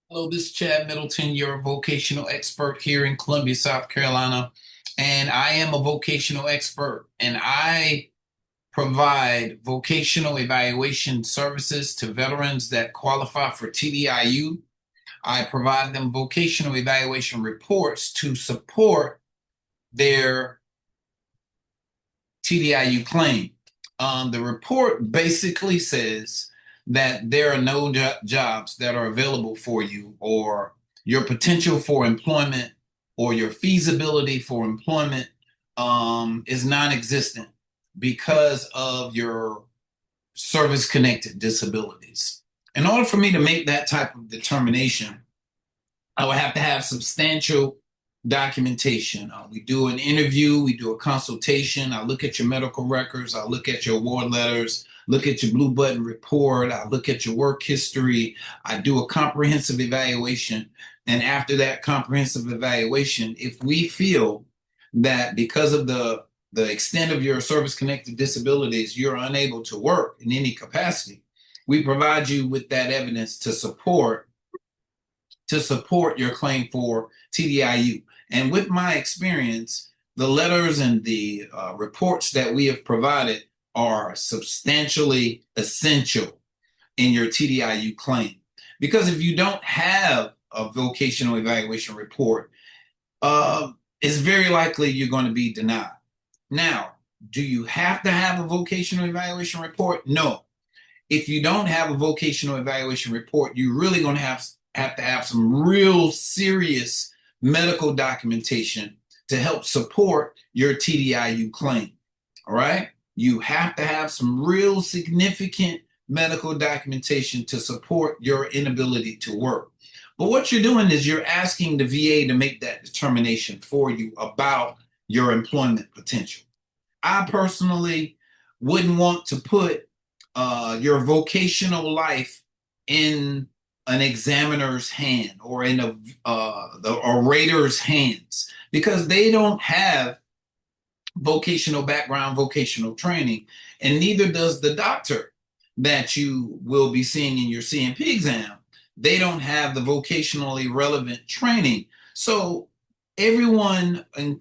Hello, this is Chad Middleton, your vocational expert here in Columbia, South Carolina. And I am a vocational expert and I provide vocational evaluation services to veterans that qualify for TDIU. I provide them vocational evaluation reports to support their TDIU claim. The report basically says that there are no jobs that are available for you, or your potential for employment or your feasibility for employment is non existent because of your service connected disabilities. In order for me to make that type of determination, I would have to have substantial documentation. We do an interview, we do a consultation. I look at your medical records, I look at your award letters, look at your blue button report, I look at your work history. I do a comprehensive evaluation. And after that comprehensive evaluation, if we feel that because of the extent of your service connected disabilities, you're unable to work in any capacity, we provide you with that evidence to support your claim for TDIU. And with my experience, the letters and the reports that we have provided are substantially essential in your TDIU claim. Because if you don't have a vocational evaluation report, it's very likely you're going to be denied. Now, do you have to have a vocational evaluation report? No. If you don't have a vocational evaluation report, you're really going to have some real serious medical documentation to help support your TDIU claim. All right. You have to have some real significant medical documentation to support your inability to work. But what you're doing is you're asking the VA to make that determination for you about your employment potential. I personally wouldn't want to put your vocational life in an examiner's hand or in a rater's hands, because they don't have vocational background, vocational training, and neither does the doctor that you will be seeing in your CMP exam. They don't have the vocationally relevant training. So everyone, and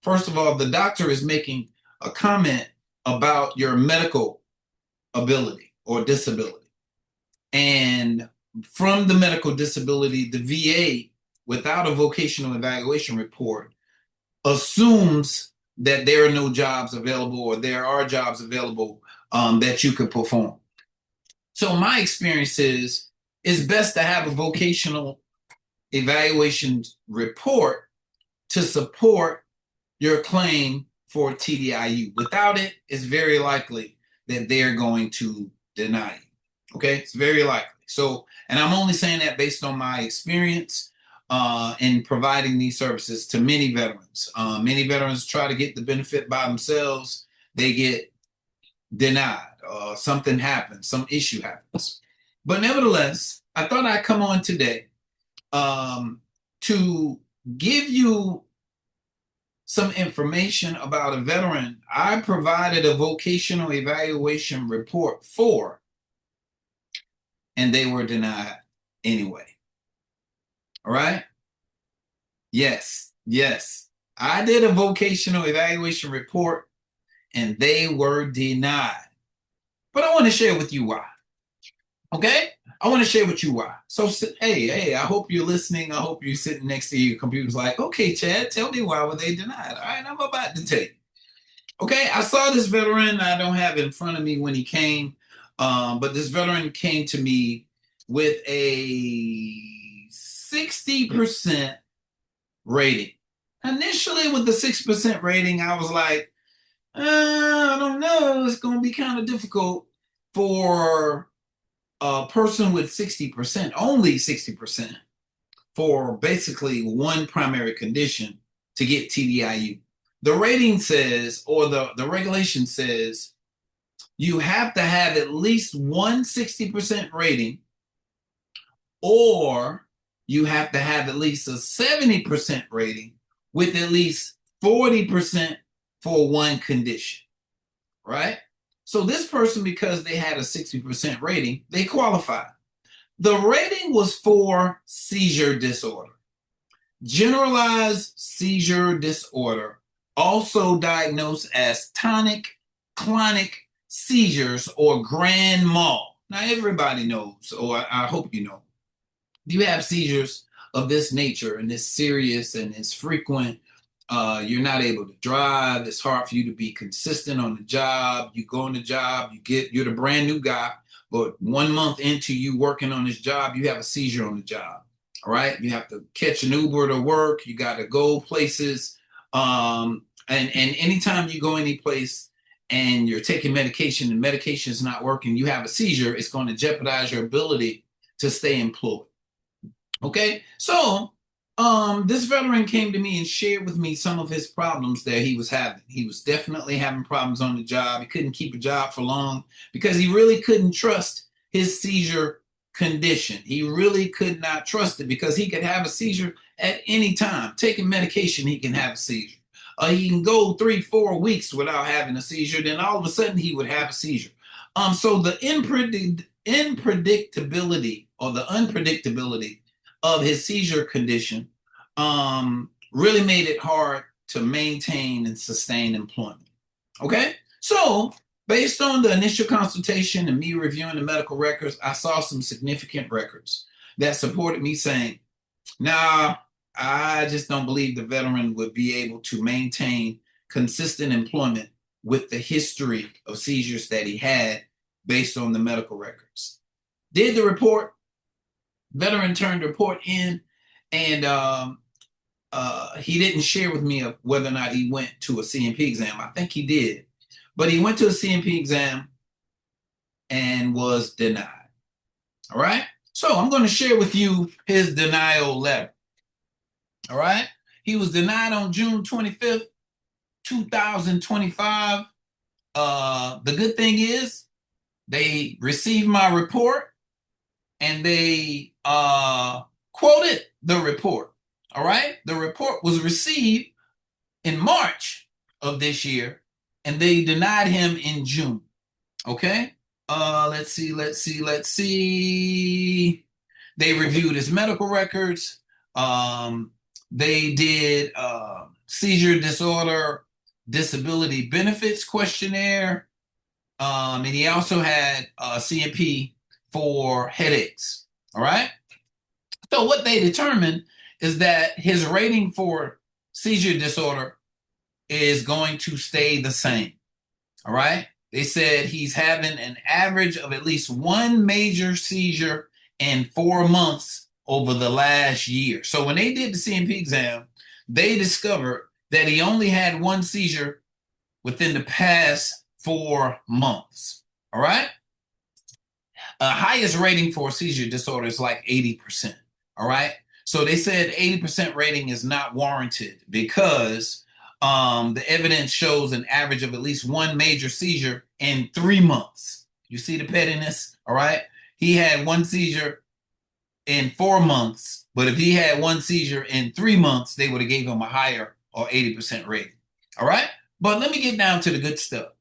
first of all, the doctor is making a comment about your medical ability or disability. And from the medical disability, the VA, without a vocational evaluation report, assumes that there are no jobs available, or there are jobs available that you could perform. So my experience is it's best to have a vocational evaluation report to support your claim for TDIU. Without it, it's very likely that they're going to deny you. Okay, it's very likely. So, and I'm only saying that based on my experience in providing these services to many veterans. Many veterans try to get the benefit by themselves. They get denied. Something happens, some issue happens. But nevertheless, I thought I'd come on today to give you some information about a veteran I provided a vocational evaluation report for, and they were denied anyway. All right? Yes, yes. I did a vocational evaluation report and they were denied. But I want to share with you why. Okay? I want to share with you why. So, hey, I hope you're listening. I hope you're sitting next to your computer's like, okay, Chad, tell me why were they denied? All right, I'm about to tell you. Okay, I saw this veteran. I don't have it in front of me when he came, but this veteran came to me with a 60% rating. Initially, with the 6% rating, I was like, I don't know. It's going to be kind of difficult for a person with 60%, only 60%, for basically one primary condition to get TDIU. The rating says, or the regulation says, you have to have at least one 60% rating, or you have to have at least a 70% rating with at least 40% for one condition, right? So this person, because they had a 60% rating, they qualified. The rating was for seizure disorder. Generalized seizure disorder, also diagnosed as tonic-clonic seizures or grand mal. Now, everybody knows, or I hope you know, you have seizures of this nature and it's serious and it's frequent. You're not able to drive. It's hard for you to be consistent on the job. You go on the job, you're the brand new guy, but 1 month into you working on this job, you have a seizure on the job. All right. You have to catch an Uber to work. You got to go places. And anytime you go any place and you're taking medication and medication is not working, you have a seizure, it's going to jeopardize your ability to stay employed. Okay, so this veteran came to me and shared with me some of his problems that he was having. He was definitely having problems on the job. He couldn't keep a job for long because he really couldn't trust his seizure condition. He really could not trust it because he could have a seizure at any time. Taking medication, he can have a seizure. He can go 3-4 weeks without having a seizure. Then all of a sudden he would have a seizure. So the unpredictability or the unpredictability of his seizure condition really made it hard to maintain and sustain employment. Okay, so based on the initial consultation and me reviewing the medical records, I saw some significant records that supported me saying, nah, I just don't believe the veteran would be able to maintain consistent employment with the history of seizures that he had based on the medical records. Did the report, veteran turned the report in, and he didn't share with me whether or not he went to a CMP exam. I think he did, but he went to a CMP exam and was denied. All right, so I'm going to share with you his denial letter. All right, he was denied on June 25th, 2025. The good thing is they received my report and they quoted the report. All right, the report was received in March of this year and they denied him in June. Okay, let's see. They reviewed his medical records. They did seizure disorder disability benefits questionnaire. And he also had CMP for headaches. All right. So what they determined is that his rating for seizure disorder is going to stay the same. All right. They said he's having an average of at least one major seizure in 4 months over the last year. So when they did the CMP exam, they discovered that he only had one seizure within the past 4 months. All right. Highest rating for seizure disorder is like 80%. All right. So they said 80% rating is not warranted because the evidence shows an average of at least one major seizure in 3 months. You see the pettiness? All right. He had one seizure in 4 months, but if he had one seizure in 3 months, they would have gave him a higher or 80% rating. All right. But let me get down to the good stuff.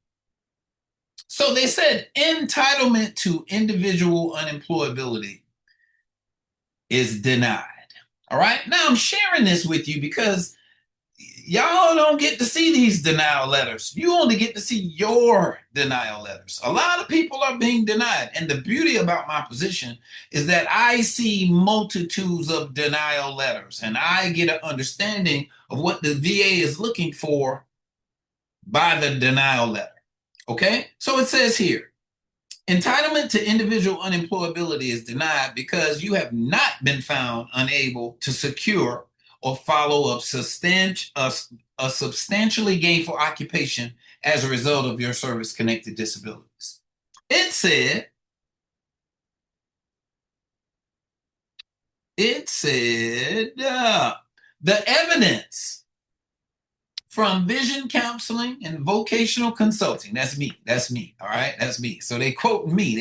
So they said entitlement to individual unemployability is denied. All right. Now I'm sharing this with you because y'all don't get to see these denial letters. You only get to see your denial letters. A lot of people are being denied. And the beauty about my position is that I see multitudes of denial letters and I get an understanding of what the VA is looking for by the denial letter. Okay, so it says here, entitlement to individual unemployability is denied because you have not been found unable to secure or follow up a substantially gainful occupation as a result of your service-connected disabilities. It said, the evidence from vision counseling and vocational consulting. That's me. All right. That's me. So they quote me.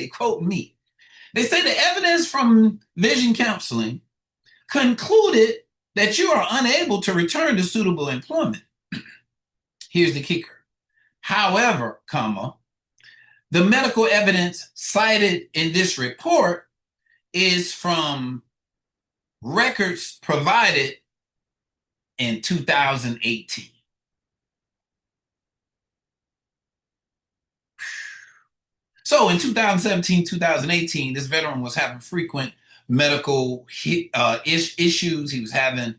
They say the evidence from vision counseling concluded that you are unable to return to suitable employment. Here's the kicker. However, the medical evidence cited in this report is from records provided in 2018. So in 2017, 2018, this veteran was having frequent medical issues. He was having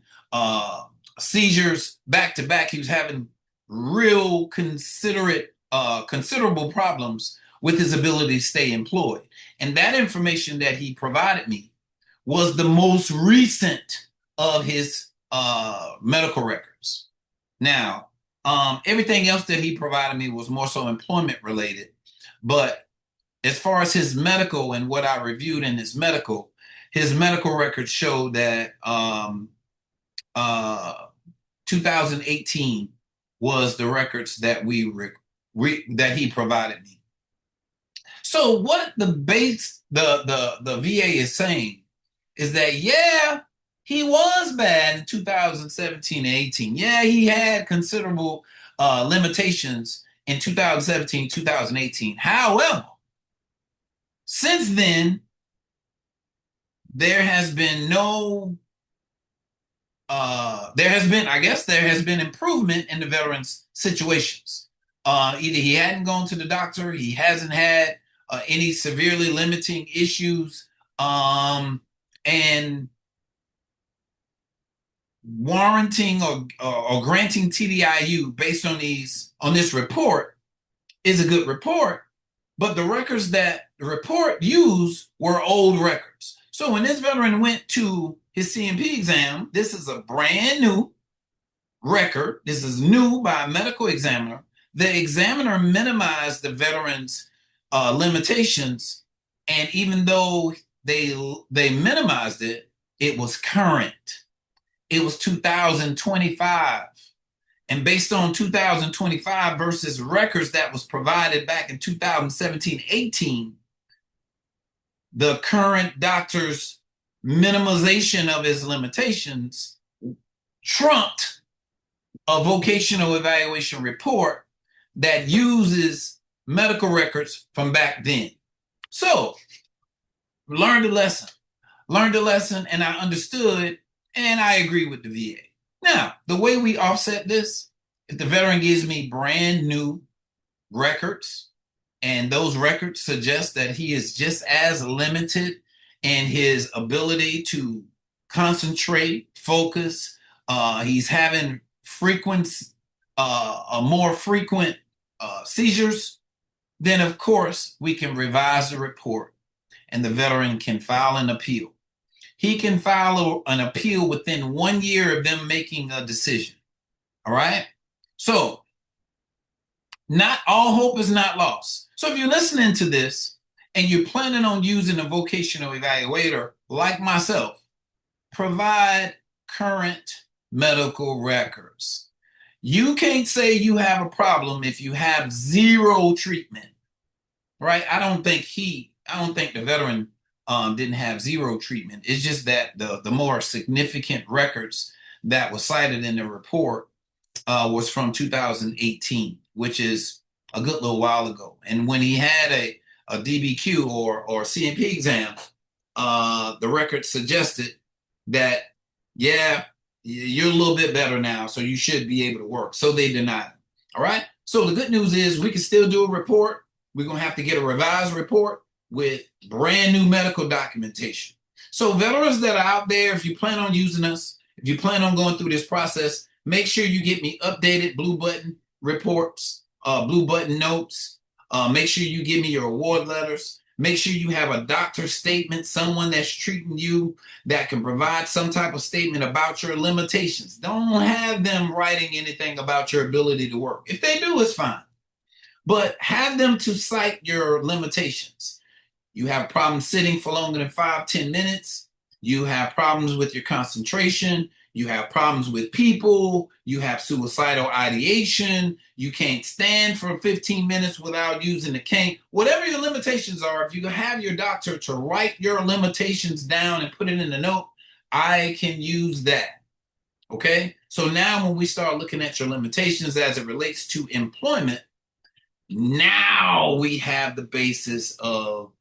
seizures back to back. He was having real considerable problems with his ability to stay employed. And that information that he provided me was the most recent of his medical records. Now, everything else that he provided me was more so employment related, but as far as his medical and what I reviewed in his medical records show that 2018 was the records that that he provided me. So what the VA is saying is that, yeah, he was bad in 2017 and 18. Yeah, he had considerable limitations in 2017, 2018. However, since then, there has been improvement in the veterans' situations. Either he hadn't gone to the doctor, he hasn't had any severely limiting issues, and warranting or granting TDIU based on this report is a good report. But the records that the report used were old records. So when this veteran went to his CMP exam, this is a brand new record. This is new by a medical examiner. The examiner minimized the veteran's limitations, and even though they minimized it, it was current. It was 2025. And based on 2025 versus records that was provided back in 2017-18, the current doctor's minimization of his limitations trumped a vocational evaluation report that uses medical records from back then. So, learned a lesson, and I understood, and I agree with the VA. Now, the way we offset this, if the veteran gives me brand new records, and those records suggest that he is just as limited in his ability to concentrate, focus, he's having more frequent seizures, then of course we can revise the report and the veteran can file an appeal. He can file an appeal within 1 year of them making a decision. All right? So, not all hope is not lost. So if you're listening to this and you're planning on using a vocational evaluator like myself, provide current medical records. You can't say you have a problem if you have zero treatment, right? I don't think the veteran didn't have zero treatment. It's just that the more significant records that was cited in the report was from 2018, which is a good little while ago. And when he had a DBQ or CMP exam, the record suggested that, yeah, you're a little bit better now, so you should be able to work. So they denied him. All right? So the good news is we can still do a report. We're going to have to get a revised report with brand new medical documentation. So veterans that are out there, if you plan on using us, if you plan on going through this process, make sure you get me updated Blue Button reports, Blue Button notes. Make sure you give me your award letters. Make sure you have a doctor statement, someone that's treating you that can provide some type of statement about your limitations. Don't have them writing anything about your ability to work. If they do, it's fine. But have them to cite your limitations. You have problems sitting for longer than 5-10 minutes. You have problems with your concentration. You have problems with people. You have suicidal ideation. You can't stand for 15 minutes without using the cane. Whatever your limitations are, if you have your doctor to write your limitations down and put it in a note, I can use that. Okay? So now when we start looking at your limitations as it relates to employment, now we have the basis of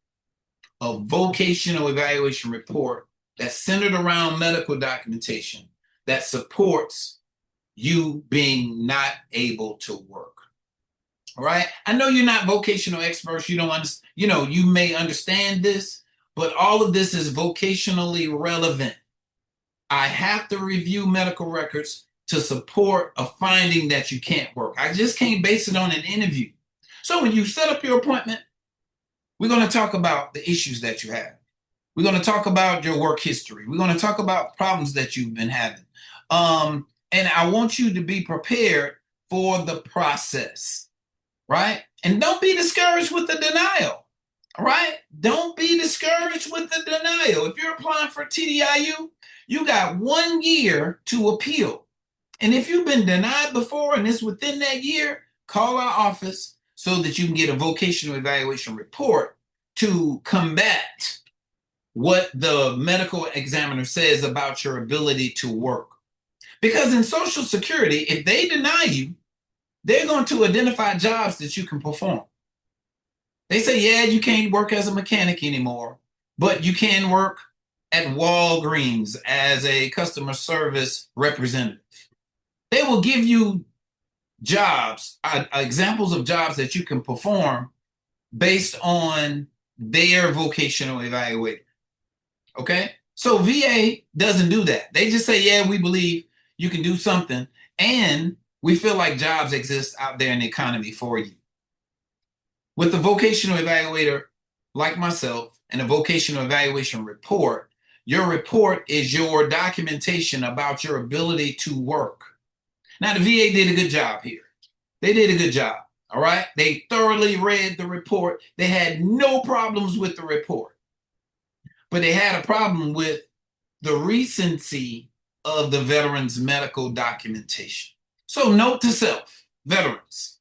a vocational evaluation report that's centered around medical documentation that supports you being not able to work. All right. I know you're not vocational experts. You don't understand, you may understand this, but all of this is vocationally relevant. I have to review medical records to support a finding that you can't work. I just can't base it on an interview. So when you set up your appointment, we're going to talk about the issues that you have. We're going to talk about your work history. We're going to talk about problems that you've been having. And I want you to be prepared for the process, right? And don't be discouraged with the denial, all right? Don't be discouraged with the denial. If you're applying for TDIU, you got 1 year to appeal. And if you've been denied before and it's within that year, call our office so that you can get a vocational evaluation report to combat what the medical examiner says about your ability to work. Because in Social Security, if they deny you, they're going to identify jobs that you can perform. They say, yeah, you can't work as a mechanic anymore, but you can work at Walgreens as a customer service representative. They will give you jobs, examples of jobs that you can perform based on their vocational evaluator. Okay? So VA doesn't do that. They just say, yeah, we believe you can do something, and we feel like jobs exist out there in the economy for you. With the vocational evaluator like myself and a vocational evaluation report, your report is your documentation about your ability to work. Now, the VA did a good job here. They did a good job, all right? They thoroughly read the report. They had no problems with the report, but they had a problem with the recency of the veteran's medical documentation. So note to self, veterans,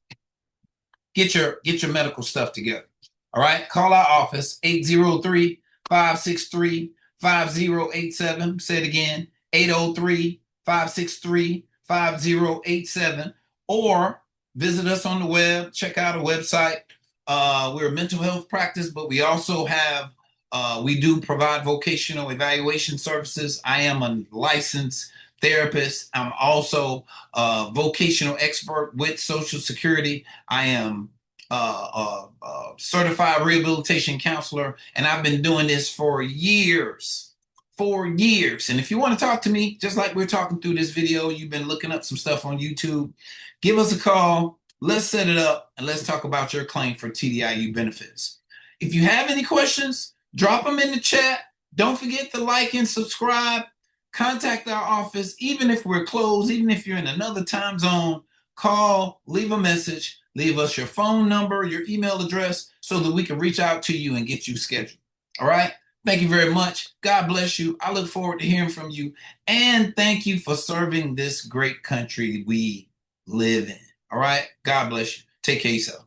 get your medical stuff together. All right, call our office, 803-563-5087. Say it again, 803-563-5087. Or visit us on the web, check out our website. We're a mental health practice, but we also have, we do provide vocational evaluation services. I am a licensed therapist. I'm also a vocational expert with Social Security. I am a certified rehabilitation counselor, and I've been doing this for years. 4 years. And if you want to talk to me, just like we're talking through this video, you've been looking up some stuff on YouTube, give us a call. Let's set it up and let's talk about your claim for TDIU benefits. If you have any questions, drop them in the chat. Don't forget to like and subscribe. Contact our office, even if we're closed, even if you're in another time zone, call, leave a message, leave us your phone number, your email address, so that we can reach out to you and get you scheduled. All right? Thank you very much. God bless you. I look forward to hearing from you. And thank you for serving this great country we live in. All right? God bless you. Take care of yourself.